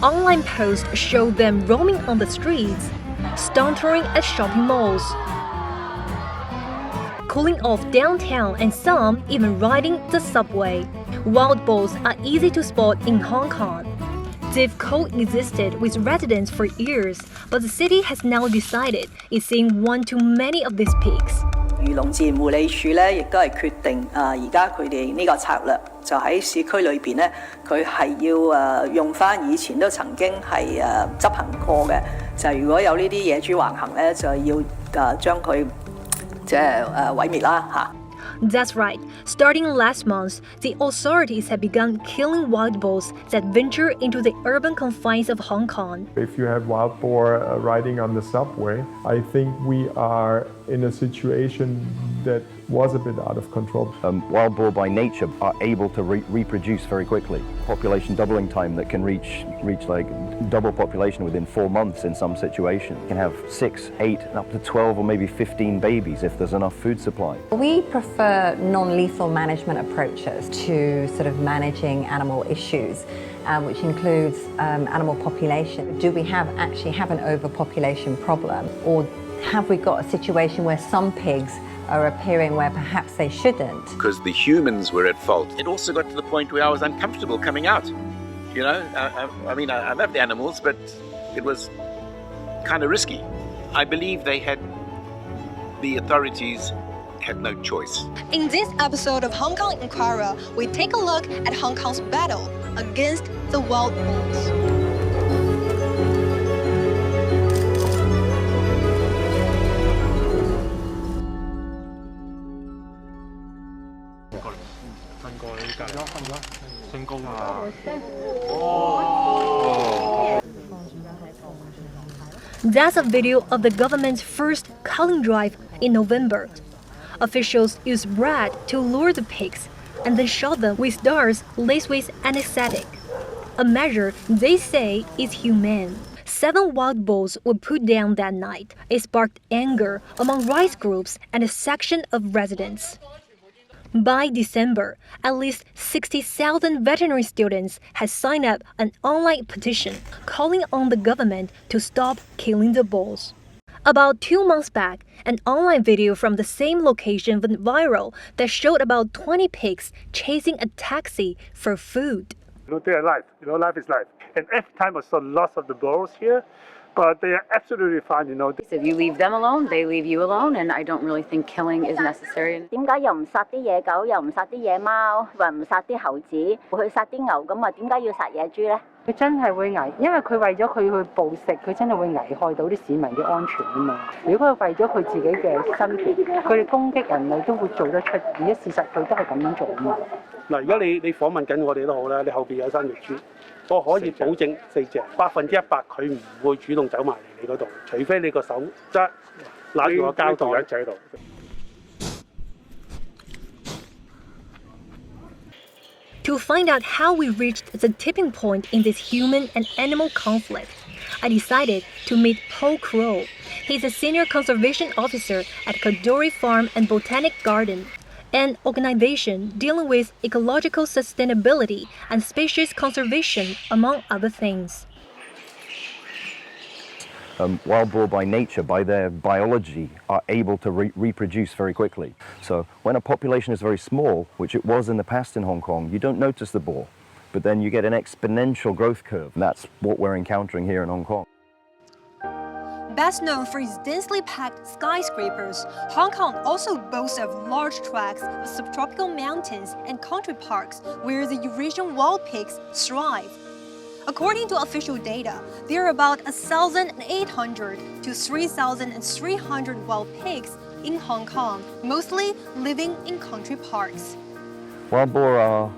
Online posts show them roaming on the streets, sauntering at shopping malls, cooling off downtown, and some even riding the subway. Wild boars are easy to spot in Hong Kong. They've coexisted with residents for years, but the city has now decided it's seeing one too many of these pigs. 漁農自然護理署咧，亦都係決定而家佢哋呢個策略就喺市區裏邊咧，佢係要用翻以前都曾經係執行過嘅，就係如果有呢啲野豬橫行咧，就要將佢即係毀滅啦嚇。That's right. Starting last month, the authorities have begun killing wild boars that venture into the urban confines of Hong Kong. If you have wild boar riding on the subway, I think we are in a situation that was a bit out of control. Wild boar by nature are able to reproduce very quickly. Population doubling time that can reach like double population within 4 months in some situations. You can have 6, 8, up to 12 or maybe 15 babies if there's enough food supply. We prefer non-lethal management approaches to sort of managing animal issues, which includes animal population. Do we actually have an overpopulation problem, or have we got a situation where some pigs are appearing where perhaps they shouldn't? Because the humans were at fault. It also got to the point where I was uncomfortable coming out. You know, I mean, I love the animals, but it was kind of risky. I believe the authorities had no choice. In this episode of Hong Kong Inquirer, we take a look at Hong Kong's battle against the wild boars. That's a video of the government's first culling drive in November. Officials used bread to lure the pigs and then shot them with darts laced with anesthetic, a measure they say is humane. 7 wild boars were put down that night. It sparked anger among rights groups and a section of residents. By December, at least 60,000 veterinary students had signed up an online petition calling on the government to stop killing the boars. About 2 months back, an online video from the same location went viral that showed about 20 pigs chasing a taxi for food. They are life. Life is life. And every time I saw lots of the boars here, but they are absolutely fine. If you leave them alone, they leave you alone, and I don't really think killing is necessary. 點解又唔殺啲野狗，又唔殺啲野貓，又唔殺啲猴子，去殺啲牛咁啊？點解要殺野豬咧？佢真係會因為佢為咗佢去捕食，佢真係會危害到啲市民嘅安全啊嘛。如果佢為咗佢自己嘅生存，佢哋攻擊人類都會做得出，而家事實佢都係咁樣做啊嘛。嗱，如果你訪問緊我哋都好啦，你後邊有3隻豬，我可以保證4隻100%佢唔會主動走埋嚟你嗰度，除非你個手揸揦住個膠袋喺度。To find out how we reached the tipping point in this human and animal conflict, I decided to meet Paul Crow. He's a senior conservation officer at Kadori Farm and Botanic Garden, an organization dealing with ecological sustainability and species conservation, among other things. Wild boar by nature, by their biology, are able to reproduce very quickly. So when a population is very small, which it was in the past in Hong Kong, you don't notice the boar, but then you get an exponential growth curve. And that's what we're encountering here in Hong Kong. Best known for its densely packed skyscrapers, Hong Kong also boasts of large tracts of subtropical mountains and country parks where the Eurasian wild pigs thrive. According to official data, there are about 1,800 to 3,300 wild pigs in Hong Kong, mostly living in country parks. Wild boar are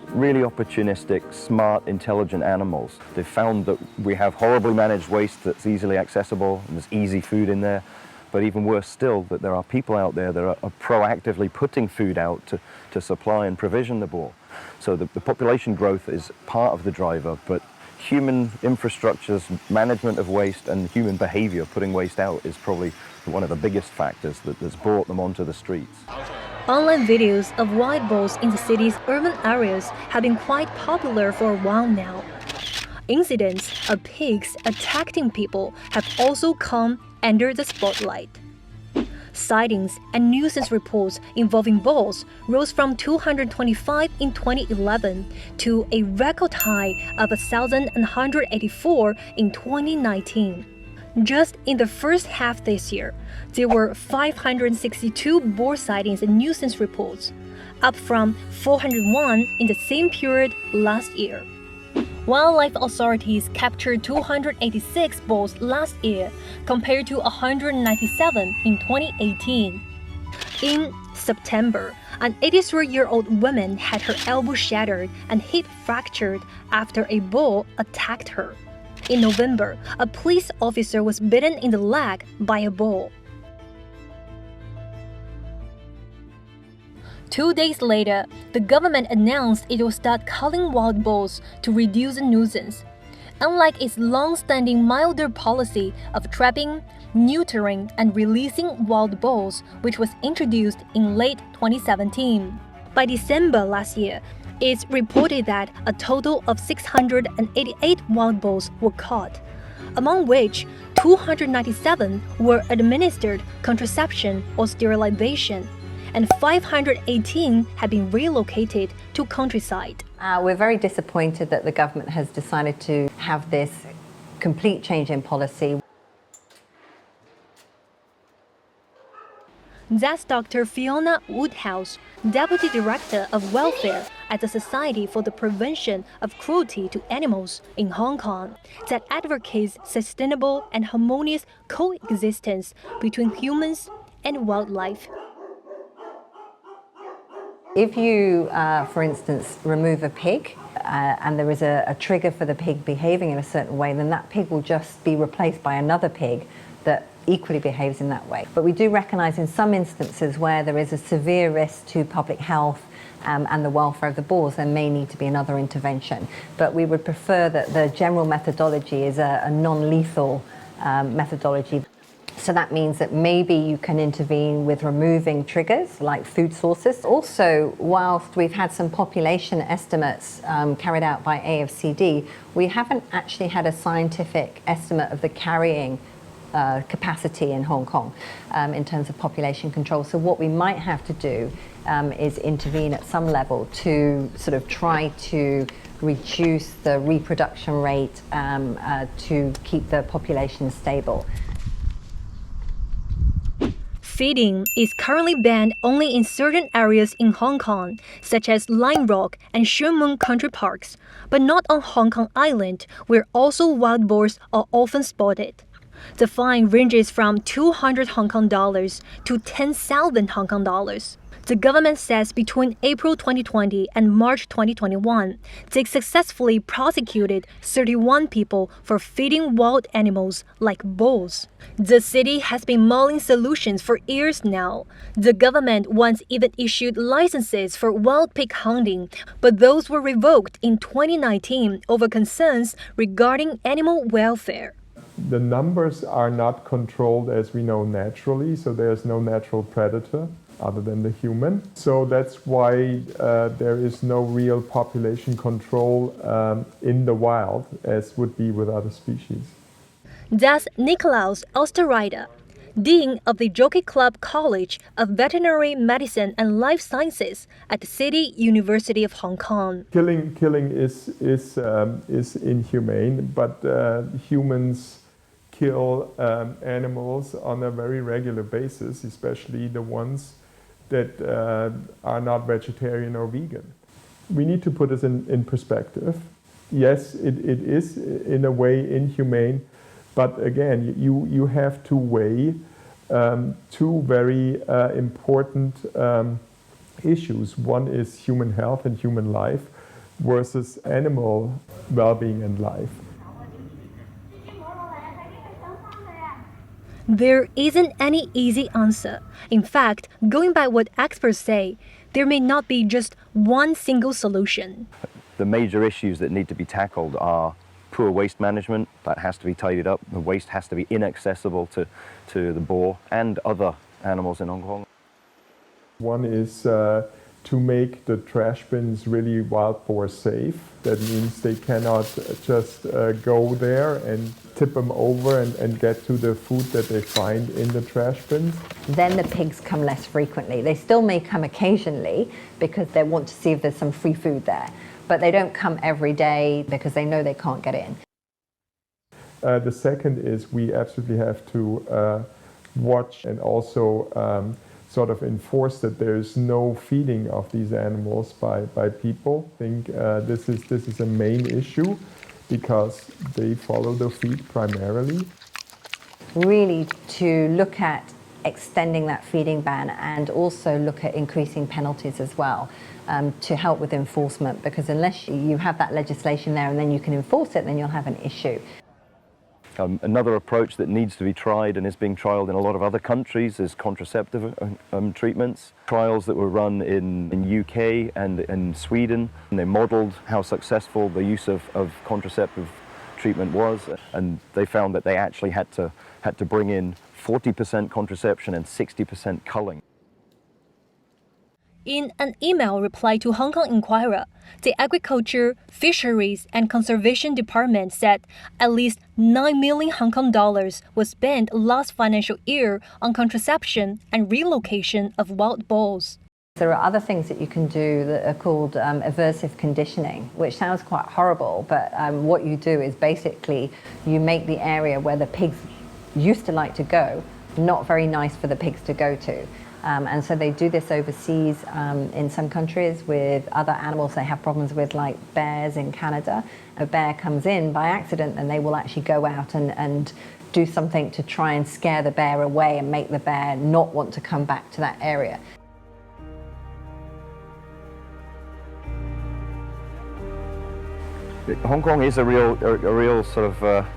really opportunistic, smart, intelligent animals. They've found that we have horribly managed waste that's easily accessible and there's easy food in there. But even worse still, that there are people out there that are proactively putting food out to supply and provision the boar. So the population growth is part of the driver, but human infrastructures, management of waste and human behavior putting waste out is probably one of the biggest factors that's brought them onto the streets. Online videos of wild boars in the city's urban areas have been quite popular for a while now. Incidents of pigs attacking people have also come under the spotlight. Sightings and nuisance reports involving boars rose from 225 in 2011 to a record high of 1,184 in 2019. Just in the first half this year, there were 562 boar sightings and nuisance reports, up from 401 in the same period last year. Wildlife authorities captured 286 boars last year compared to 197 in 2018. In September, an 83-year-old woman had her elbow shattered and hip fractured after a bull attacked her. In November, a police officer was bitten in the leg by a bull. 2 days later, the government announced it will start culling wild boars to reduce the nuisance. Unlike its long-standing milder policy of trapping, neutering, and releasing wild boars, which was introduced in late 2017. By December last year, it's reported that a total of 688 wild boars were caught, among which 297 were administered contraception or sterilization, and 518 have been relocated to countryside. We're very disappointed that the government has decided to have this complete change in policy. That's Dr. Fiona Woodhouse, Deputy Director of Welfare at the Society for the Prevention of Cruelty to Animals in Hong Kong, that advocates sustainable and harmonious coexistence between humans and wildlife. If you, for instance, remove a pig and there is a trigger for the pig behaving in a certain way, then that pig will just be replaced by another pig that equally behaves in that way. But we do recognise in some instances where there is a severe risk to public health and the welfare of the boars, there may need to be another intervention. But we would prefer that the general methodology is a non-lethal methodology. So that means that maybe you can intervene with removing triggers like food sources. Also, whilst we've had some population estimates carried out by AFCD, we haven't actually had a scientific estimate of the carrying capacity in Hong Kong in terms of population control. So what we might have to do is intervene at some level to sort of try to reduce the reproduction rate to keep the population stable. Feeding is currently banned only in certain areas in Hong Kong, such as Lime Rock and Shuen Mun country parks, but not on Hong Kong Island, where also wild boars are often spotted. The fine ranges from 200 Hong Kong dollars to 10,000 Hong Kong dollars. The government says between April 2020 and March 2021, they successfully prosecuted 31 people for feeding wild animals like bulls. The city has been mulling solutions for years now. The government once even issued licenses for wild pig hunting, but those were revoked in 2019 over concerns regarding animal welfare. The numbers are not controlled as we know naturally, so there's no natural predator other than the human. So that's why there is no real population control in the wild as would be with other species. That's Nikolaus Osterreiter, Dean of the Jockey Club College of Veterinary Medicine and Life Sciences at the City University of Hong Kong. Killing is inhumane, but humans kill animals on a very regular basis, especially the ones that are not vegetarian or vegan. We need to put this in perspective. Yes, it is in a way inhumane, but again, you have to weigh two very important issues. One is human health and human life versus animal well-being and life. There isn't any easy answer. In fact, going by what experts say, there may not be just one single solution. The major issues that need to be tackled are poor waste management. That has to be tidied up. The waste has to be inaccessible to the boar and other animals in Hong Kong. One is to make the trash bins really wild boar safe. That means they cannot just go there and tip them over and get to the food that they find in the trash bins. Then the pigs come less frequently. They still may come occasionally because they want to see if there's some free food there, but they don't come every day because they know they can't get in. The second is we absolutely have to watch and also sort of enforce that there's no feeding of these animals by people. I think this is a main issue because they follow the feed primarily. Really to look at extending that feeding ban and also look at increasing penalties as well to help with enforcement, because unless you have that legislation there and then you can enforce it, then you'll have an issue. Another approach that needs to be tried and is being trialled in a lot of other countries is contraceptive treatments. Trials that were run in UK and in Sweden, and they modelled how successful the use of contraceptive treatment was, and they found that they actually had to bring in 40% contraception and 60% culling. In an email reply to Hong Kong Inquirer, the Agriculture, Fisheries and Conservation Department said at least 9 million Hong Kong dollars was spent last financial year on contraception and relocation of wild boars. There are other things that you can do that are called aversive conditioning, which sounds quite horrible, but what you do is basically you make the area where the pigs used to like to go not very nice for the pigs to go to. And so they do this overseas in some countries with other animals they have problems with, like bears in Canada. A bear comes in by accident and they will actually go out and do something to try and scare the bear away and make the bear not want to come back to that area. Hong Kong is a real sort of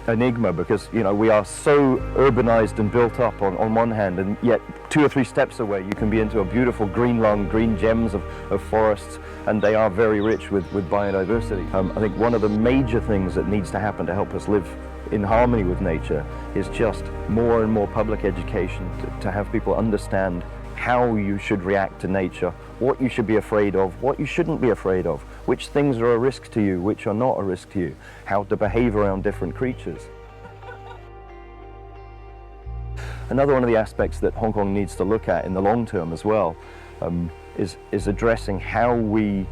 enigma, because we are so urbanized and built up on one hand, and yet 2 or 3 steps away you can be into a beautiful green lung, green gems of forests, and they are very rich with biodiversity. I think one of the major things that needs to happen to help us live in harmony with nature is just more and more public education to have people understand how you should react to nature, what you should be afraid of, what you shouldn't be afraid of, which things are a risk to you, which are not a risk to you, how to behave around different creatures. Another one of the aspects that Hong Kong needs to look at in the long term as well is addressing how we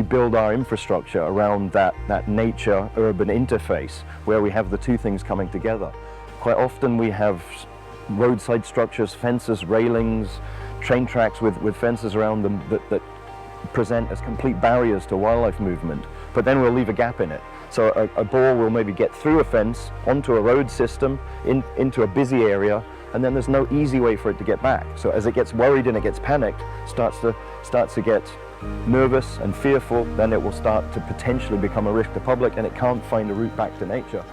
build our infrastructure around that nature-urban interface, where we have the two things coming together. Quite often we have roadside structures, fences, railings, train tracks with fences around them that present as complete barriers to wildlife movement, but then we'll leave a gap in it. So a boar will maybe get through a fence, onto a road system, into a busy area, and then there's no easy way for it to get back. So as it gets worried and it gets panicked, starts to get nervous and fearful, then it will start to potentially become a risk to public, and it can't find a route back to nature.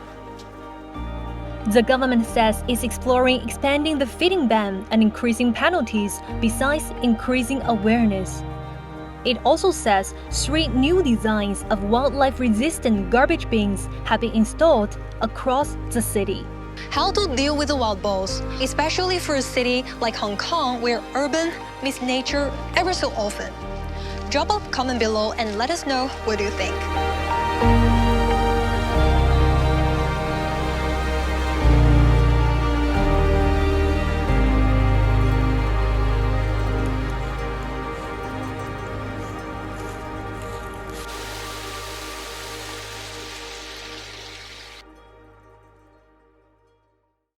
The government says it's exploring expanding the feeding ban and increasing penalties, besides increasing awareness. It also says 3 new designs of wildlife-resistant garbage bins have been installed across the city. How to deal with the wild boars, especially for a city like Hong Kong, where urban meets nature ever so often? Drop a comment below and let us know what you think.